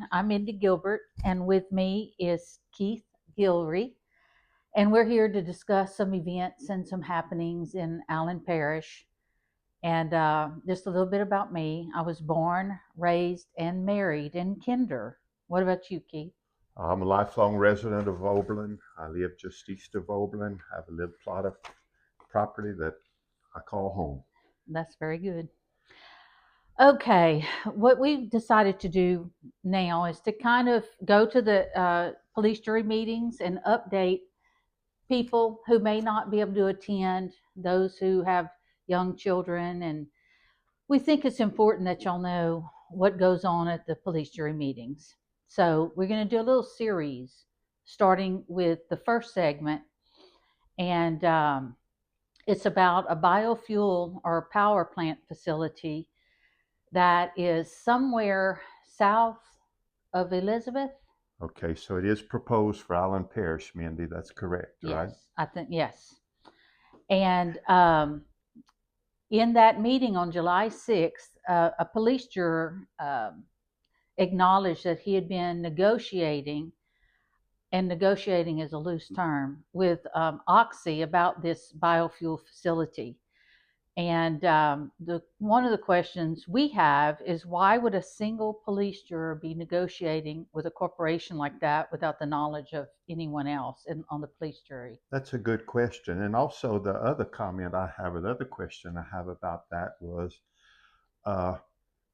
everyone. I'm Mindy Gilbert, and with me is Keith Gilry, and we're here to discuss some events and some happenings in Allen Parish. And just a little bit about me. I was born, raised, and married in Kinder. What about you, Keith? I'm a lifelong resident of Oberlin. I live just east of Oberlin. I have a little plot of property that I call home. That's very good. Okay, what we've decided to do now is to kind of go to the police jury meetings and update people who may not be able to attend, those who have young children, and we think it's important that y'all know what goes on at the police jury meetings. So we're going to do a little series starting with the first segment, and it's about a biofuel or power plant facility that is somewhere south of Elizabeth. Okay, so it is proposed for Allen Parish, Mindy. That's correct, right? Yes, I think yes. And in that meeting on July 6th, a police juror acknowledged that he had been negotiating, and negotiating is a loose term, with Oxy about this biofuel facility. And one of the questions we have is, why would a single police juror be negotiating with a corporation like that without the knowledge of anyone else on the police jury? That's a good question. And also, the other comment I have, or the other question I have about that was uh,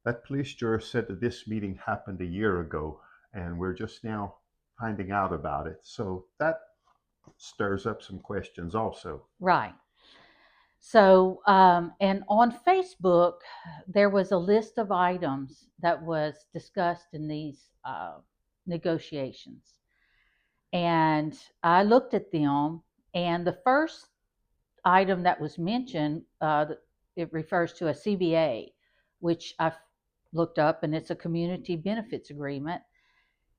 that police juror said that this meeting happened a year ago, and we're just now finding out about it. So that stirs up some questions also. Right. So, and on Facebook, there was a list of items that was discussed in these negotiations. And I looked at them, and the first item that was mentioned, it refers to a CBA, which I've looked up, and it's a community benefits agreement.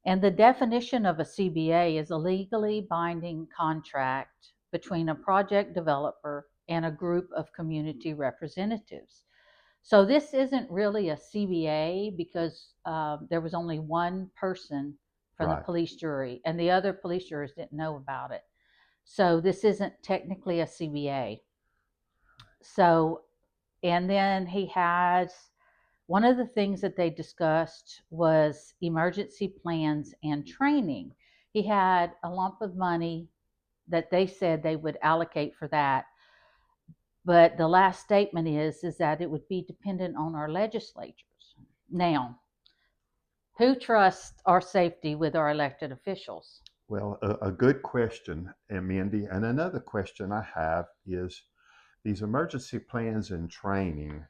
And the definition of a CBA is a legally binding contract between a project developer and a group of community representatives. So this isn't really a CBA because there was only one person from the Right. police jury, and the other police jurors didn't know about it. So this isn't technically a CBA. So, and then he has one of the things that they discussed was emergency plans and training. He had a lump of money that they said they would allocate for that. But the last statement is that it would be dependent on our legislatures. Now, who trusts our safety with our elected officials? Well, a good question, Mindy. And another question I have is these emergency plans and training.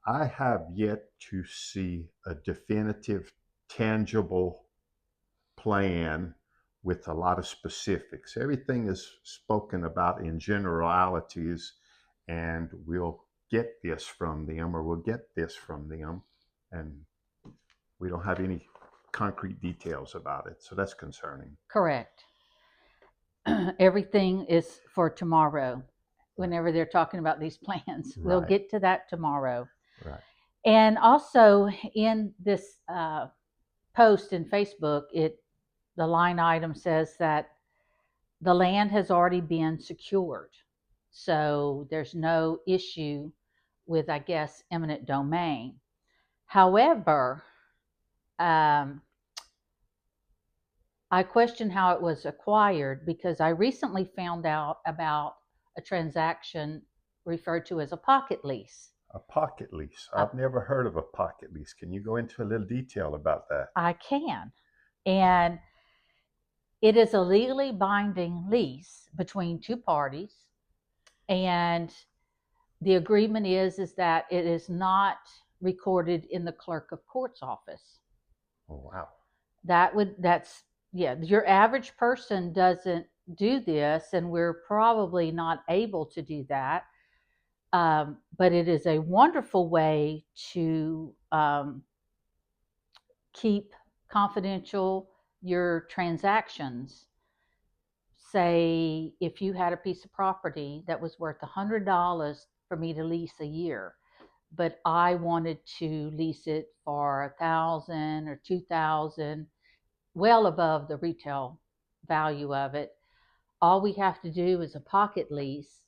I have yet to see a definitive, tangible plan with a lot of specifics. Everything is spoken about in generalities, and we'll get this from them or we'll get this from them, and we don't have any concrete details about it. So that's concerning. Correct. Everything is for tomorrow whenever they're talking about these plans. We'll Right. get to that tomorrow. Right. And also in this post in Facebook, the line item says that the land has already been secured. So there's no issue with, I guess, eminent domain. However, um, I question how it was acquired because I recently found out about a transaction referred to as a pocket lease. A pocket lease. I've never heard of a pocket lease. Can you go into a little detail about that? I can. And it is a legally binding lease between two parties. And the agreement is that it is not recorded in the clerk of court's office. Oh, wow. That's yeah, your average person doesn't do this, and we're probably not able to do that. But it is a wonderful way to keep confidential your transactions. Say, if you had a piece of property that was worth $100 for me to lease a year, but I wanted to lease it for 1,000 or 2,000, well above the retail value of it. All we have to do is a pocket lease,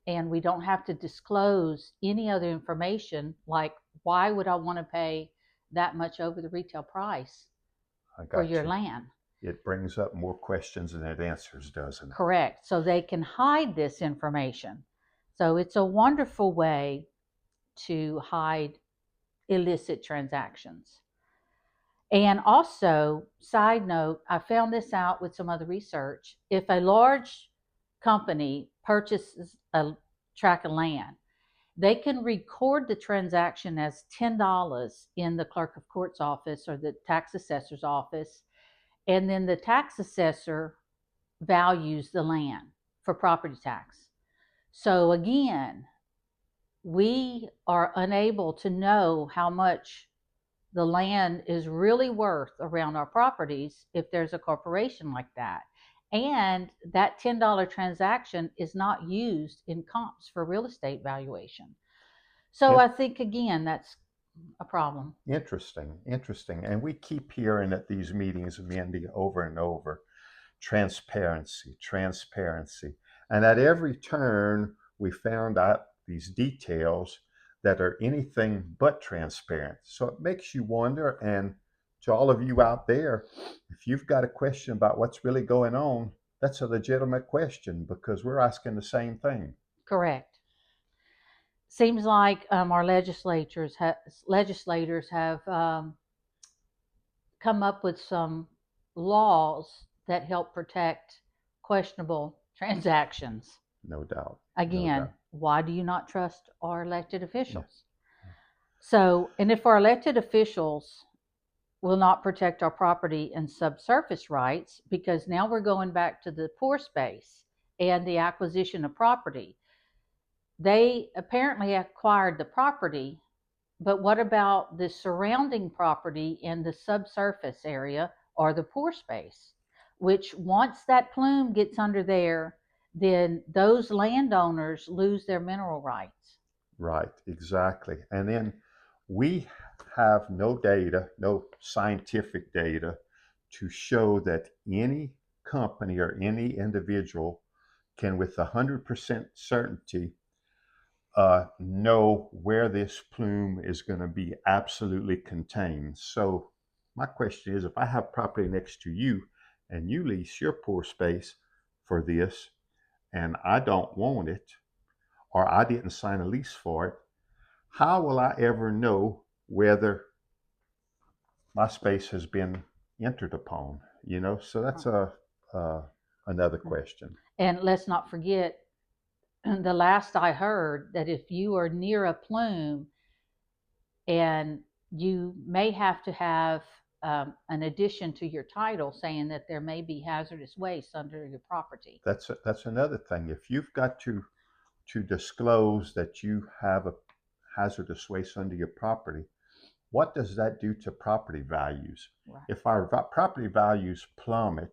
and we don't have to disclose any other information, like why would I want to pay that much over the retail price I for got your you. land? It brings up more questions than it answers, doesn't it? Correct. So they can hide this information. So it's a wonderful way to hide illicit transactions. And also, side note, I found this out with some other research. If a large company purchases a tract of land, they can record the transaction as $10 in the clerk of court's office or the tax assessor's office, and then the tax assessor values the land for property tax. So again, we are unable to know how much the land is really worth around our properties if there's a corporation like that. And that $10 transaction is not used in comps for real estate valuation. So I think, again, that's a problem. Interesting, interesting. And we keep hearing at these meetings, Mandy, over and over, transparency, transparency. And at every turn, we found out these details that are anything but transparent. So it makes you wonder, and to all of you out there, if you've got a question about what's really going on, that's a legitimate question because we're asking the same thing. Correct. Seems like our legislators have come up with some laws that help protect questionable transactions. No doubt. Again, No doubt. why do you not trust our elected Yeah. officials? So, and if our elected officials will not protect our property and subsurface rights, because now we're going back to the pore space and the acquisition of property. They apparently acquired the property, but what about the surrounding property in the subsurface area or the pore space? Which, once that plume gets under there, then those landowners lose their mineral rights. Right, exactly. And then we have no data, no scientific data to show that any company or any individual can, with 100% certainty, know where this plume is going to be absolutely contained. So, my question is, if I have property next to you and you lease your pore space for this and I don't want it, or I didn't sign a lease for it, how will I ever know whether my space has been entered upon? So that's another question. And let's not forget, the last I heard, that if you are near a plume, and you may have to have an addition to your title saying that there may be hazardous waste under your property. That's another thing. If you've got to disclose that you have a hazardous waste under your property, what does that do to property values? Right. If our property values plummet,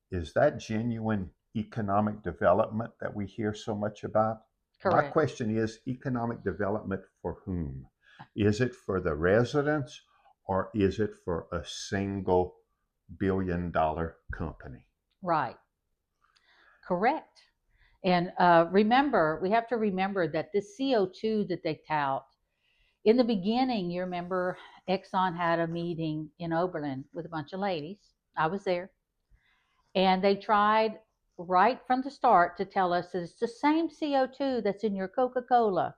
is that genuine economic development that we hear so much about? Correct. My question is, economic development for whom? Is it for the residents, or is it for a single billion-dollar company? Right. Correct. And we have to remember that this CO2 that they tout, in the beginning, you remember Exxon had a meeting in Oberlin with a bunch of ladies. I was there. And they tried right from the start to tell us that it's the same CO2 that's in your Coca-Cola.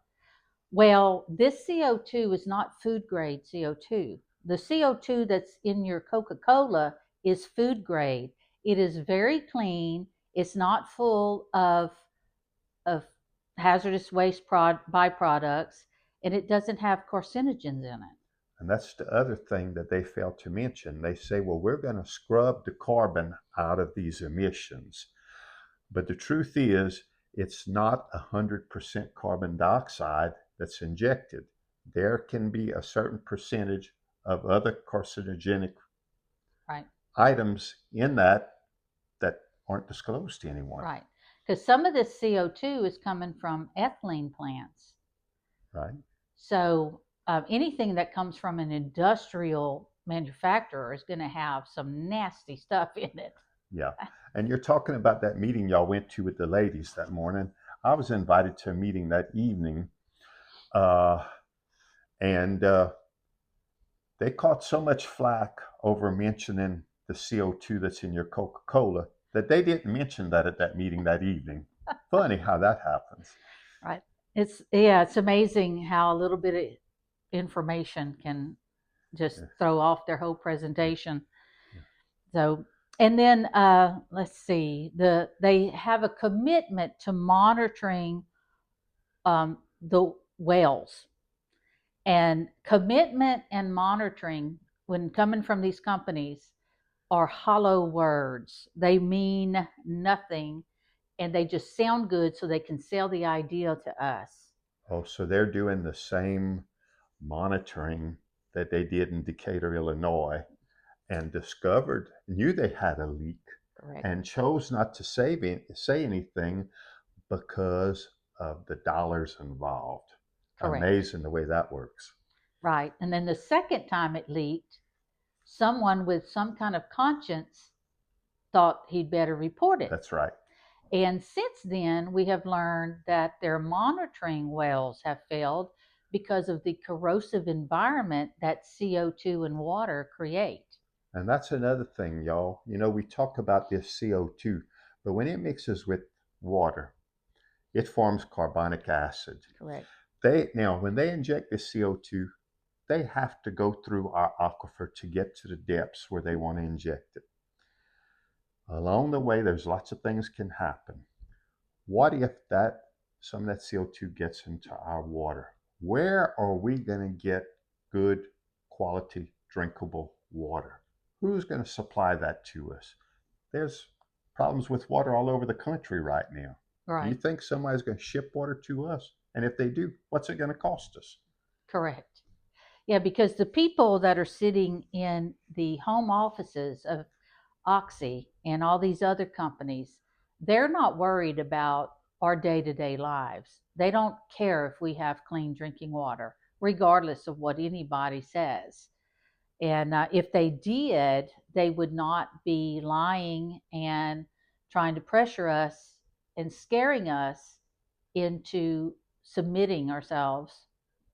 Well, this CO2 is not food grade CO2. The CO2 that's in your Coca-Cola is food grade. It is very clean. It's not full of hazardous waste byproducts, and it doesn't have carcinogens in it. And that's the other thing that they fail to mention. They say, well, we're going to scrub the carbon out of these emissions. But the truth is, it's not 100% carbon dioxide that's injected. There can be a certain percentage of other carcinogenic items in that aren't disclosed to anyone. Right. Because some of this CO2 is coming from ethylene plants. Right. So anything that comes from an industrial manufacturer is going to have some nasty stuff in it. Yeah. And you're talking about that meeting y'all went to with the ladies that morning. I was invited to a meeting that evening, uh, and they caught so much flack over mentioning the CO2 that's in your Coca Cola that they didn't mention that at that meeting that evening. Funny how that happens. Right. It's amazing how a little bit of information can just Yes. throw off their whole presentation. Yeah. So, and then let's see, they have a commitment to monitoring the whales. And commitment and monitoring, when coming from these companies, are hollow words. They mean nothing, and they just sound good so they can sell the idea to us. Oh, so they're doing the same monitoring that they did in Decatur, Illinois, and knew they had a leak, Correct. and chose not to say anything because of the dollars involved. Correct. Amazing the way that works. Right. And then the second time it leaked, someone with some kind of conscience thought he'd better report it. That's right. And since then, we have learned that their monitoring wells have failed because of the corrosive environment that CO2 and water create. And that's another thing, y'all. We talk about this CO2, but when it mixes with water, it forms carbonic acid. Correct. When they inject this CO2, they have to go through our aquifer to get to the depths where they want to inject it. Along the way, there's lots of things can happen. What if some of that CO2 gets into our water? Where are we going to get good quality drinkable water? Who's going to supply that to us? There's problems with water all over the country right now. Right. Do you think somebody's going to ship water to us? And if they do, what's it going to cost us? Correct. Yeah, because the people that are sitting in the home offices of Oxy and all these other companies, they're not worried about our day to day lives. They don't care if we have clean drinking water, regardless of what anybody says. And if they did, they would not be lying and trying to pressure us and scaring us into submitting ourselves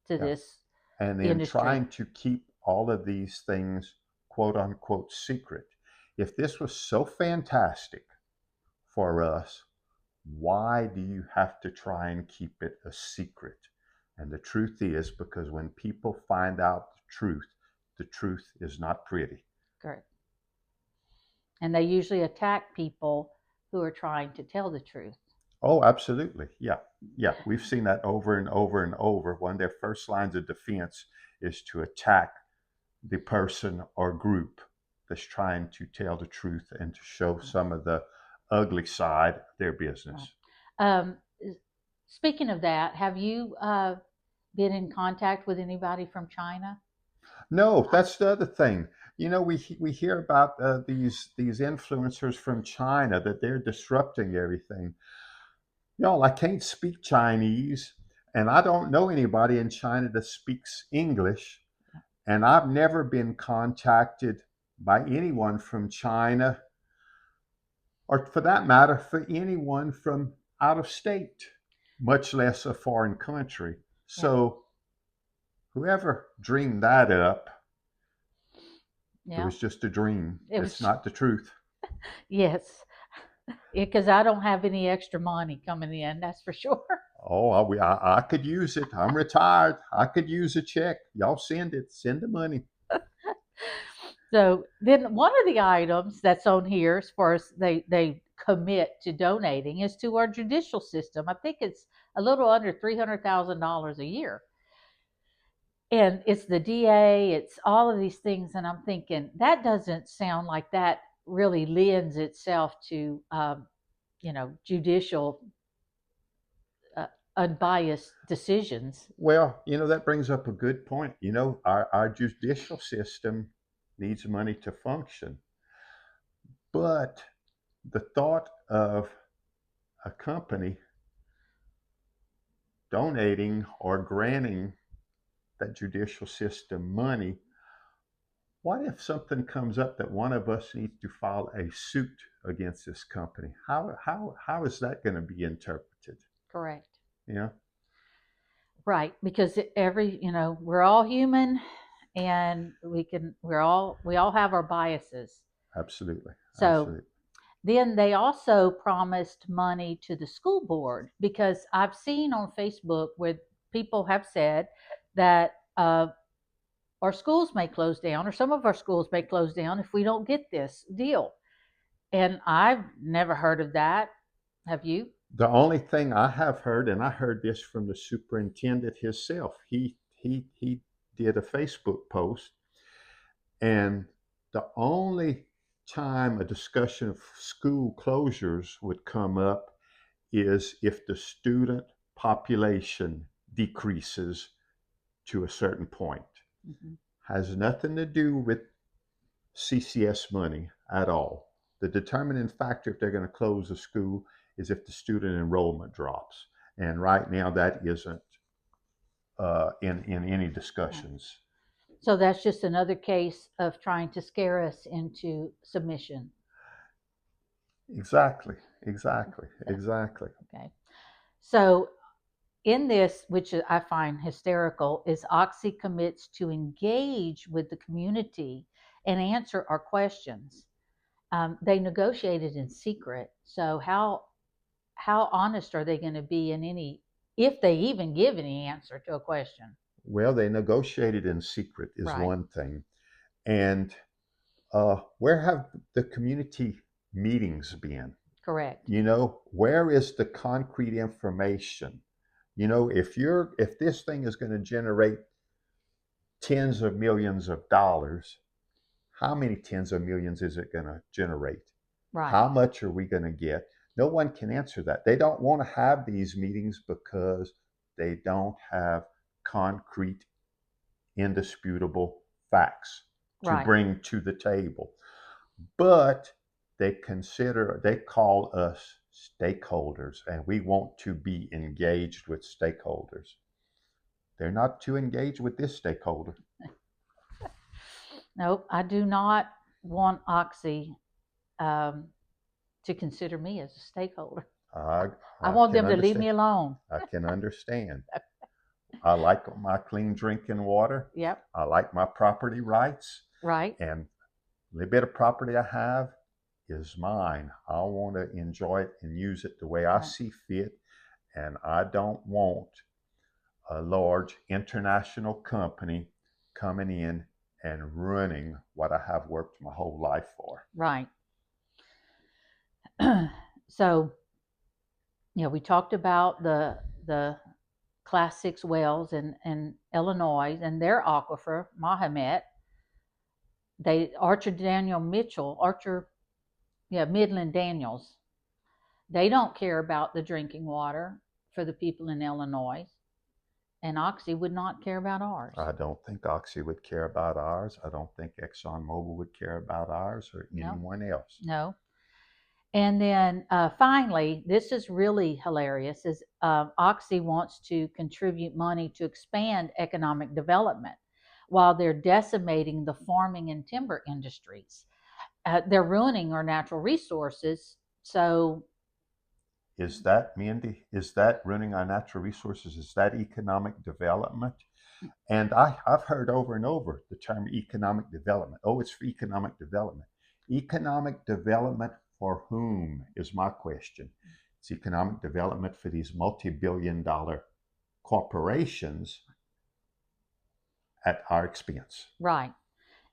to Yeah. this And then industry. trying to keep all of these things, quote unquote, secret. If this was so fantastic for us, why do you have to try and keep it a secret? And the truth is because when people find out the truth is not pretty. Correct. And they usually attack people who are trying to tell the truth. Oh, absolutely. Yeah. We've seen that over and over and over. One of their first lines of defense is to attack the person or group that's trying to tell the truth and to show some of the ugly side of their business. Um, Speaking of that, have you been in contact with anybody from China? No, that's the other thing. We hear about these influencers from China that they're disrupting everything. Y'all, I can't speak Chinese, and I don't know anybody in China that speaks English, and I've never been contacted by anyone from China, or for that matter, for anyone from out of state, much less a foreign country. So whoever dreamed that up, it was just a dream. It's not the truth. Yes, because I don't have any extra money coming in, that's for sure. Oh, I could use it. I'm retired. I could use a check. Y'all send it. Send the money. So then one of the items that's on here as far as they commit to donating is to our judicial system. I think it's a little under $300,000 a year. And it's the DA, it's all of these things. And I'm thinking that doesn't sound like that really lends itself to, judicial unbiased decisions. Well, that brings up a good point. Our judicial system needs money to function. But the thought of a company donating or granting that judicial system money, what if something comes up that one of us needs to file a suit against this company? How is that going to be interpreted? Correct. You know, Right, because we're all human, and we all have our biases. absolutely, So absolutely. then they also promised money to the school board, because I've seen on Facebook where people have said that our schools may close down, or some of our schools may close down if we don't get this deal. And I've never heard of that. Have you? The only thing I have heard, and I heard this from the superintendent himself, he did a Facebook post, and the only time a discussion of school closures would come up is if the student population decreases to a certain point. Mhm. Has nothing to do with CCS money at all. The determining factor if they're going to close a school is if the student enrollment drops. And right now, that isn't in any discussions. So that's just another case of trying to scare us into submission. Exactly, exactly, exactly. Okay. So in this, which I find hysterical, is Oxy commits to engage with the community and answer our questions. They negotiated in secret, so how honest are they going to be in any, if they even give any answer to a question? Well, they negotiated in secret, is Right. one thing. And where have the community meetings been? Correct. Where is the concrete information? If this thing is going to generate tens of millions of dollars, how many tens of millions is it going to generate? Right. How much are we going to get? No one can answer that. They don't want to have these meetings because they don't have concrete, indisputable facts to Right. bring to the table. But they call us stakeholders, and we want to be engaged with stakeholders. They're not too engaged with this stakeholder. Nope, I do not want Oxy um, to consider me as a stakeholder. I, I I want can them to leave understand. me alone. I can understand. I like my clean drinking water. Yep. I like my property rights. Right. And the little bit of property I have is mine. I want to enjoy it and use it the way I Right. see fit. And I don't want a large international company coming in and running what I have worked my whole life for. Right. So, we talked about the Class 6 wells in Illinois and their aquifer, Mahomet. Midland Daniels. They don't care about the drinking water for the people in Illinois, and Oxy would not care about ours. I don't think Oxy would care about ours. I don't think ExxonMobil would care about ours or anyone else. No. And then finally, this is really hilarious, is Oxy wants to contribute money to expand economic development while they're decimating the farming and timber industries. They're ruining our natural resources. So is that, Mandy? Is that running our natural resources? Is that economic development? And I've heard over and over the term economic development. Oh, it's for economic development. Economic development for whom is my question. It's economic development for these multi-billion-dollar corporations at our expense. right.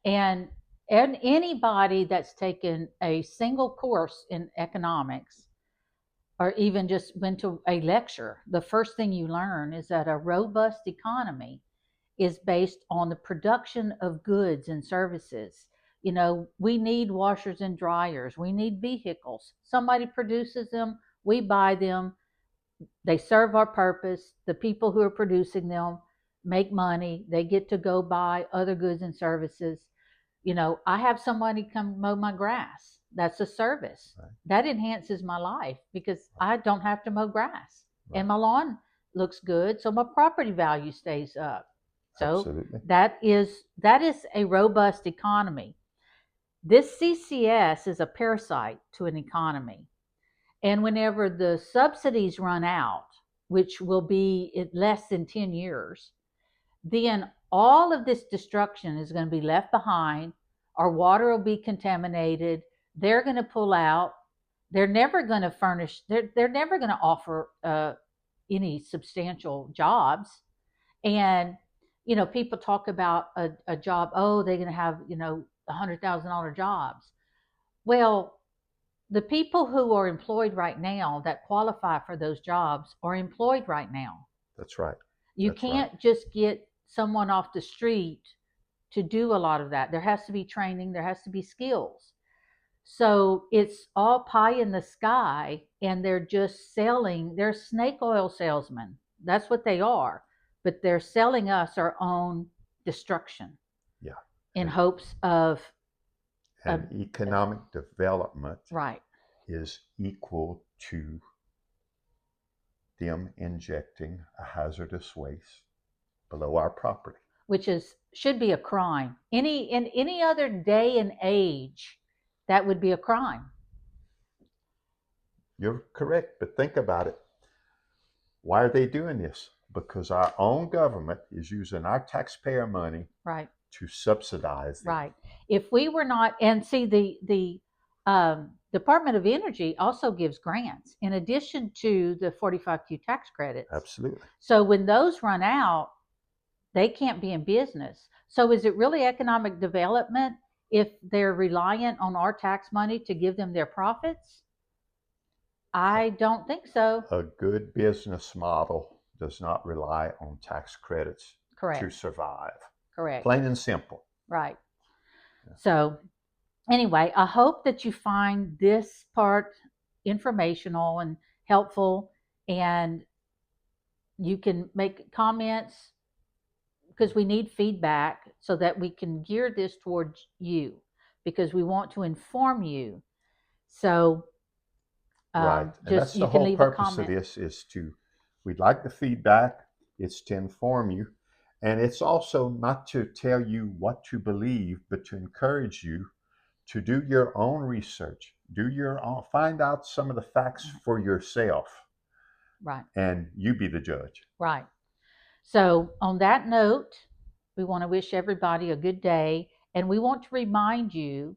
And anybody that's taken a single course in economics, or even just went to a lecture, the first thing you learn is that a robust economy is based on the production of goods and services. We need washers and dryers, we need vehicles. Somebody produces them, we buy them, they serve our purpose. The people who are producing them make money, they get to go buy other goods and services. I have somebody come mow my grass. That's a service. Right. That enhances my life because I don't have to mow grass. Right. And my lawn looks good, so my property value stays up. So Absolutely. that is a robust economy. This CCS is a parasite to an economy. And whenever the subsidies run out, which will be in less than 10 years, then all of this destruction is going to be left behind. Our water will be contaminated. They're going to pull out. They're never going to furnish, they're never going to offer any substantial jobs. And, people talk about a job, oh, they're going to have, $100,000 jobs. Well, the people who are employed right now that qualify for those jobs are employed right now. That's right. You That's right. can't just get someone off the street to do a lot of that. There has to be training, there has to be skills. So it's all pie in the sky, and they're just selling, they're snake oil salesmen. That's what they are. But they're selling us our own destruction. Yeah. In hopes of And economic development right. is equal to them injecting a hazardous waste below our property. Which should be a crime. In any other day and age, that would be a crime. You're correct, but think about it. Why are they doing this? Because our own government is using our taxpayer money right. to subsidize them. Right. If we were not, and see, the Department of Energy also gives grants in addition to the 45Q tax credits. Absolutely. So when those run out, they can't be in business. So is it really economic development if they're reliant on our tax money to give them their profits? I don't think so. A good business model does not rely on tax credits Correct. to survive. Correct. Plain and simple. Right. Yeah. So anyway, I hope that you find this part informational and helpful, and you can make comments, because we need feedback so that we can gear this towards you, because we want to inform you. So right. And that's the whole purpose of this, we'd like the feedback. It's to inform you. And it's also not to tell you what to believe, but to encourage you to do your own research, find out some of the facts for yourself. Right. And you be the judge. Right. So on that note, we want to wish everybody a good day. And we want to remind you,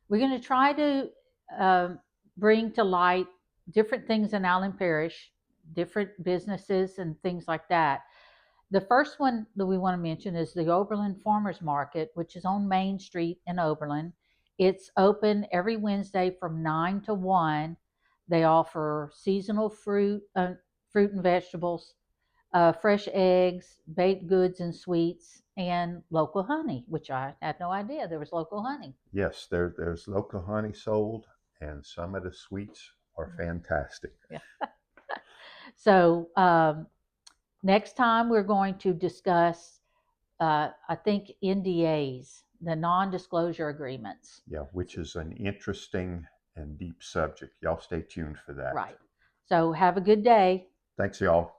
we're going to try to bring to light different things in Allen Parish, different businesses and things like that. The first one that we want to mention is the Oberlin Farmers Market, which is on Main Street in Oberlin. It's open every Wednesday from 9 to 1. They offer seasonal fruit and vegetables, fresh eggs, baked goods and sweets, and local honey, which I had no idea there was local honey. Yes, there's local honey sold, and some of the sweets are fantastic. Yeah. So next time we're going to discuss, I think, NDAs, the non-disclosure agreements. Yeah, which is an interesting and deep subject. Y'all stay tuned for that. Right. So have a good day. Thanks, y'all.